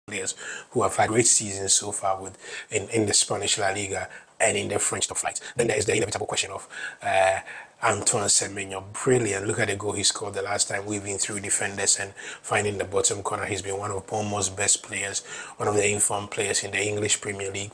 players who have had great seasons so far with in the Spanish La Liga and in the French top flight. Then there is the inevitable question of Antoine Semenyo. Brilliant. Look at the goal he scored the last time, weaving through defenders and finding the bottom corner. He's been one of Bournemouth's best players, one of the informed players in the English Premier League.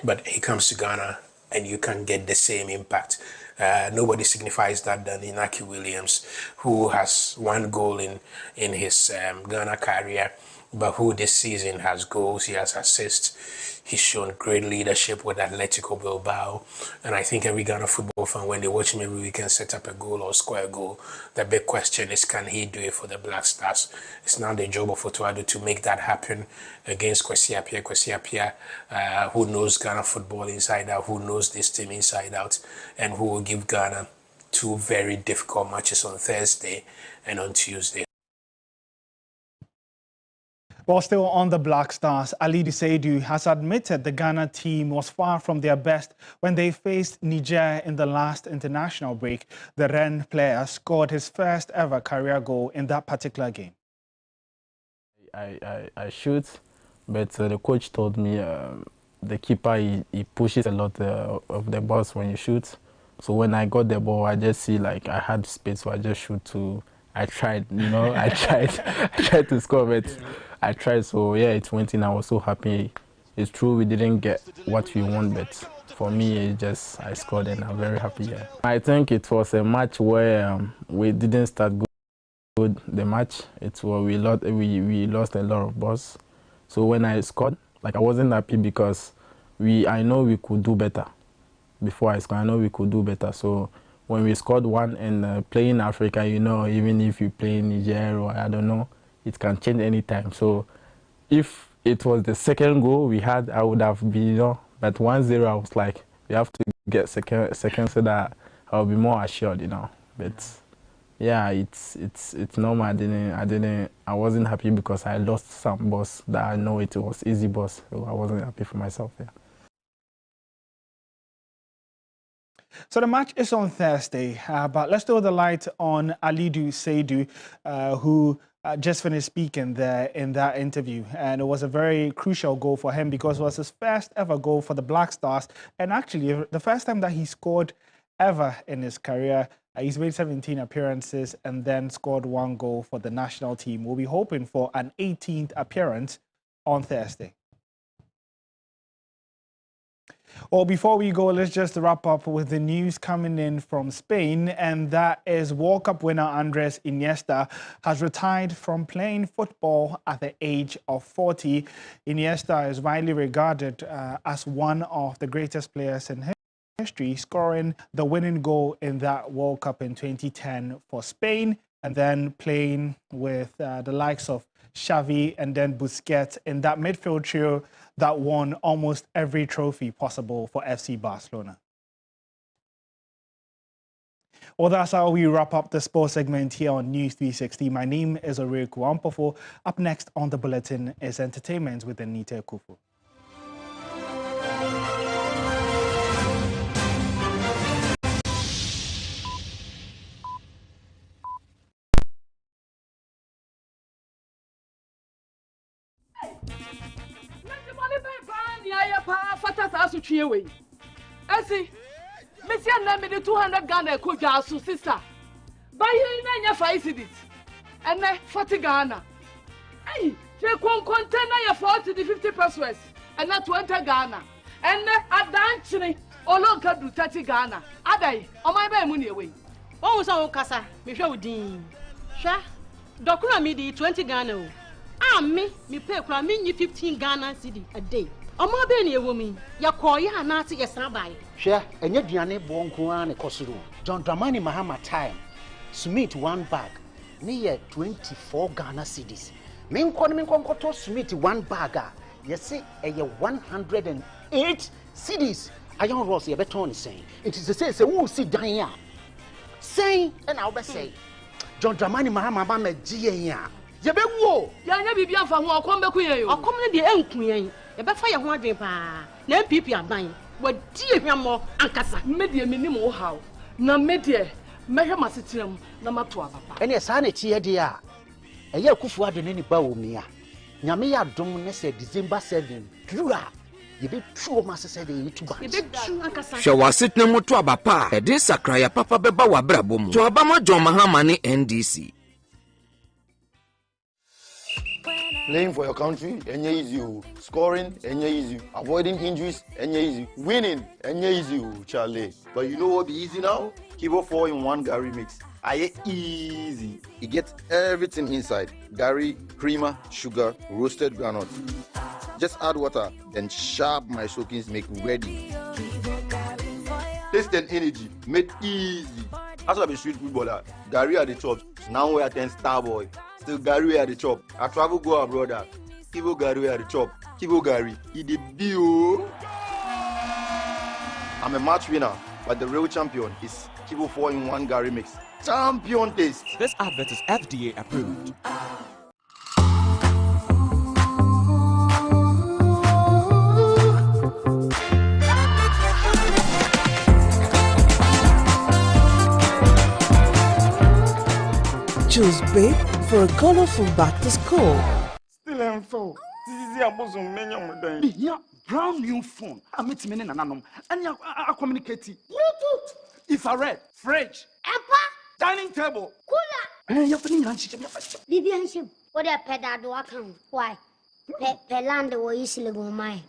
But he comes to Ghana and you can get the same impact. Nobody signifies that than Inaki Williams, who has one goal in his Ghana career, but who this season has goals, he has assists, he's shown great leadership with Atletico Bilbao, and I think every Ghana football fan, when they watch him every weekend set up a goal or score a goal, the big question is, can he do it for the Black Stars? It's now the job of Otto Addo to make that happen against Kwesi Appiah, who knows Ghana football inside out, who knows this team inside out, and who will give Ghana two very difficult matches on Thursday and on Tuesday. While still on the Black Stars, Ali Seidu has admitted the Ghana team was far from their best when they faced Niger in the last international break. The Rennes player scored his first ever career goal in that particular game. I shoot, but the coach told me the keeper, he pushes a lot of the balls when you shoot. So when I got the ball, I just see like I had space, so I just shoot to I tried, you know, I tried to score, but I tried. So yeah, it went in. I was so happy. It's true we didn't get what we want, but for me, it just I scored and I'm very happy. Yeah. I think it was a match where we didn't start good. The match, it's where we lost a lot of balls. So when I scored, like I wasn't happy because I know we could do better. Before I scored, I know we could do better. So when we scored one and playing Africa, you know, even if you play in Niger or I don't know, it can change anytime. So if it was the second goal we had, I would have been, you know, but 1-0, I was like, we have to get second so that I'll be more assured, you know. But yeah, it's normal. I wasn't happy because I lost some balls that I know it was easy balls, so I wasn't happy for myself. Yeah. So the match is on Thursday, but let's throw the light on Alidu Seidu, who just finished speaking there in that interview. And it was a very crucial goal for him because it was his first ever goal for the Black Stars. And actually, the first time that he scored ever in his career. He's made 17 appearances and then scored 1 goal for the national team. We'll be hoping for an 18th appearance on Thursday. Well, before we go, let's just wrap up with the news coming in from Spain, and that is World Cup winner Andres Iniesta has retired from playing football at the age of 40. Iniesta is widely regarded as one of the greatest players in history, scoring the winning goal in that World Cup in 2010 for Spain, and then playing with the likes of Xavi and then Busquets in that midfield trio that won almost every trophy possible for FC Barcelona. Well, that's how we wrap up the sports segment here on News 360. My name is Oreku Ampofo. Up next on the bulletin is entertainment with Anita Kufu. I see, Messi 200 Ghana could also sister. Buy you in 5 cities and 40 Ghana. Hey, take one container your 40 to 50 pesos and not 20 Ghana. And a dancing or long can do 30 Ghana. Adai, on my bay money away. Oh, so Casa, Michel Dean. Sha, Doctor me 20 Ghana. Ah, me pay from me 15 Ghana city a day. Omo be na woman ya koya na ate yesra bai hwe enye duane bo nko an ekosoro John Dramani Mahama time Smith 1 bag ne ye 24 Ghana cedis me nko to Smith 1 bag a yesi eye 108 cedis ayon ross ye beton sen it is say wo si dan a sen na wo be say John Dramani Mahama ba ma giye a ye be wo ya nya bibia fa ho okom be kuyen yo okom ne de enkuyen ye be fa ye ho adwen pa na MPP aban wadi ehwamo ankasa media minim wo haw na media mehwe masetirem na mato ababa ene sa na tie de a eye akufu ade ne ni ba wo mi a nyame ya dom ne se December 7 dura ye be tuo masese de YouTube ye be tu ankasa hwe wasetna moto abapa e de sakra ya papa beba wa brabo mu to abama John Mahama ne NDC. Playing for your country, enye easy. Scoring, enye easy. Avoiding injuries, enye easy. Winning, enye easy, Charlie. But you know what be easy now? Kibo 4-in-1 Gary mix. Aye easy. It gets everything inside. Gary, creamer, sugar, roasted groundnut. Just add water, then sharp my soakings make ready. Taste and energy, made easy. As I be street footballer, Gary at the top. Now we attend Star Boy. Still Gary at the top. I travel go abroad. Kibo Gary at the top. Kibo Gary, he the bio. I'm a match winner, but the real champion is Kibo 4-in-1 Gary mix. Champion taste. This advert is FDA approved. Choose Babe for a colorful back to school. Still am so. This is a bosom many yeah, brown new phone. I meet many nanom. And I communicate. Bluetooth. If I read, fridge. Appa. Dining table. Cooler. You're putting your hands. Bibianship, what a pedado account. Why? Pelanda or easily go my.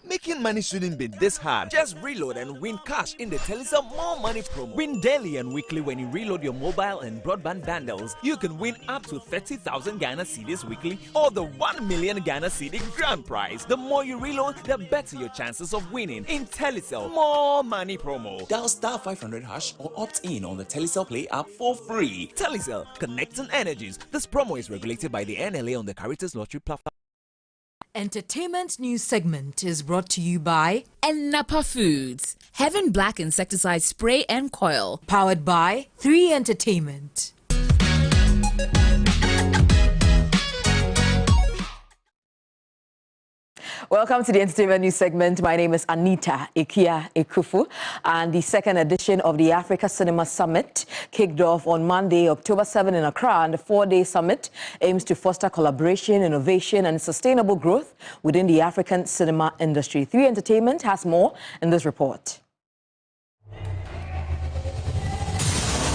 Making money shouldn't be this hard. Just reload and win cash in the Telecel More Money promo. Win daily and weekly when you reload your mobile and broadband bundles. You can win up to 30,000 Ghana cedis weekly or the 1 million Ghana cedi grand prize. The more you reload, the better your chances of winning in Telecel More Money promo. Dial *500# or opt in on the Telecel Play app for free. Telecel, connecting energies. This promo is regulated by the NLA on the Caritas Lottery platform. Entertainment news segment is brought to you by Napa Foods, Heaven Black Insecticide Spray and Coil, powered by 3 Entertainment. Welcome to the Entertainment News segment. My name is Anita Ikia Ekufu, and the second edition of the Africa Cinema Summit kicked off on Monday, October 7 in Accra, and the 4-day summit aims to foster collaboration, innovation, and sustainable growth within the African cinema industry. 3 Entertainment has more in this report.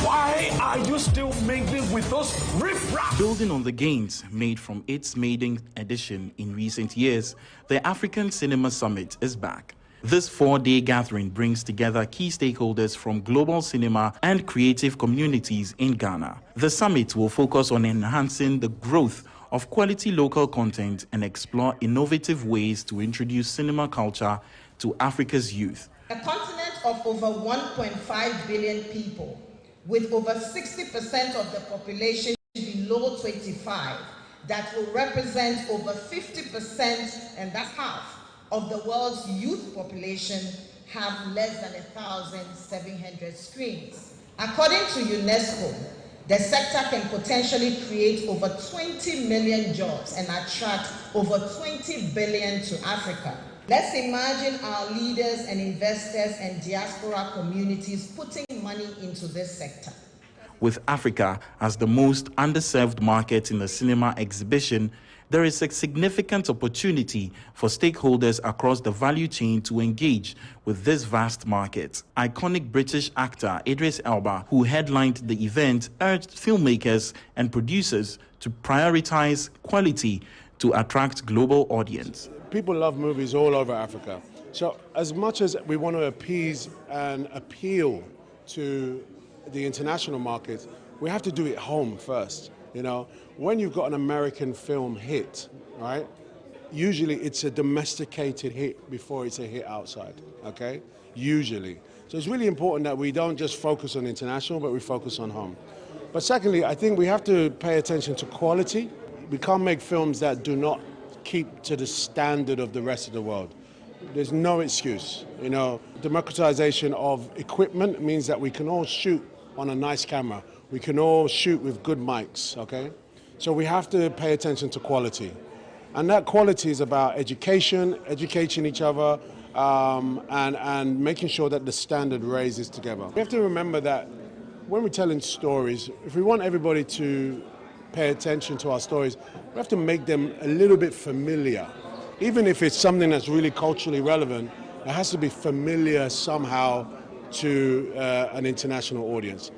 Why are you still mingling with those riff-raff? Building on the gains made from its maiden edition in recent years, the African Cinema Summit is back. This 4-day gathering brings together key stakeholders from global cinema and creative communities in Ghana. The summit will focus on enhancing the growth of quality local content and explore innovative ways to introduce cinema culture to Africa's youth. A continent of over 1.5 billion people, with over 60% of the population below 25, that will represent over 50%, and that's half, of the world's youth population, have less than 1,700 screens. According to UNESCO, the sector can potentially create over 20 million jobs and attract over 20 billion to Africa. Let's imagine our leaders and investors and diaspora communities putting money into this sector. With Africa as the most underserved market in the cinema exhibition, there is a significant opportunity for stakeholders across the value chain to engage with this vast market. Iconic British actor Idris Elba, who headlined the event, urged filmmakers and producers to prioritize quality to attract global audience. People love movies all over Africa. So as much as we want to appease and appeal to the international market, we have to do it home first. You know, when you've got an American film hit, right, usually it's a domesticated hit before it's a hit outside, okay? Usually. So it's really important that we don't just focus on international, but we focus on home. But secondly, I think we have to pay attention to quality. We can't make films that do not keep to the standard of the rest of the world. There's no excuse. You know, democratization of equipment means that we can all shoot on a nice camera. We can all shoot with good mics, okay? So we have to pay attention to quality. And that quality is about education, educating each other, and making sure that the standard raises together. We have to remember that when we're telling stories, if we want everybody to pay attention to our stories, we have to make them a little bit familiar. Even if it's something that's really culturally relevant, it has to be familiar somehow to an international audience.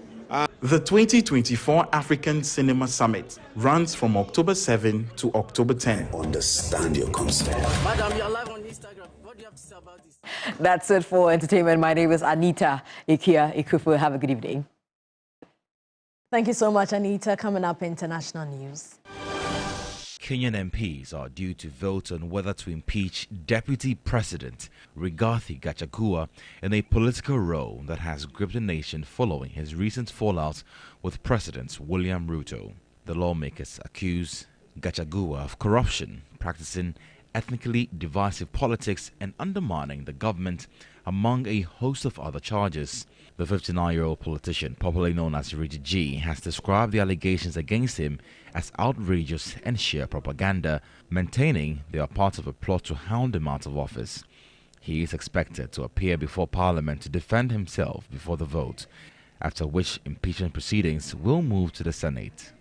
The 2024 African Cinema Summit runs from October 7 to October 10. Understand your concept. Madam, you're live on Instagram. What do you have to say about this? That's it for entertainment. My name is Anita Ikia Ekufu. Have a good evening. Thank you so much, Anita. Coming up, international news. Kenyan MPs are due to vote on whether to impeach Deputy President Rigathi Gachagua in a political row that has gripped the nation following his recent fallout with President William Ruto. The lawmakers accuse Gachagua of corruption, practicing ethnically divisive politics and undermining the government, among a host of other charges. The 59-year-old politician, popularly known as Reggie G, has described the allegations against him as outrageous and sheer propaganda, maintaining they are part of a plot to hound him out of office. He is expected to appear before Parliament to defend himself before the vote, after which impeachment proceedings will move to the Senate.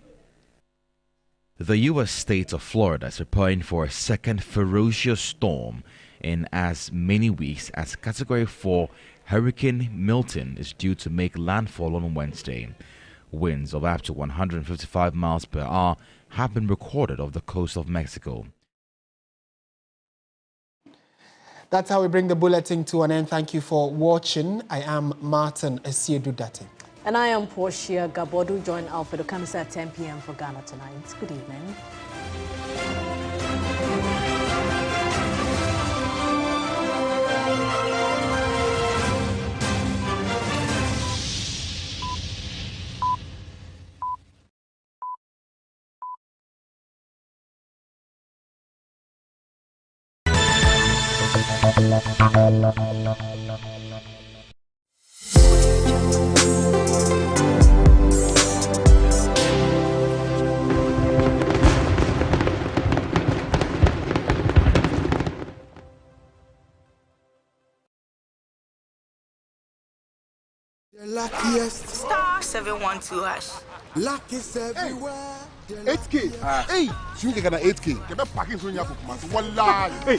The U.S. state of Florida is preparing for a second ferocious storm in as many weeks as Category 4 Hurricane Milton is due to make landfall on Wednesday. Winds of up to 155 miles per hour have been recorded off the coast of Mexico. That's how we bring the bulletin to an end. Thank you for watching. I am Martin Esiedudate. And I am Portia Gabodu. Join Alfredo Kanisa at 10 p.m. for Ghana Tonight. Good evening. The luckiest. Star 712 hash. Luck is everywhere. Hey, 8K. Hey, you can get 8K. Get back in from your Hey.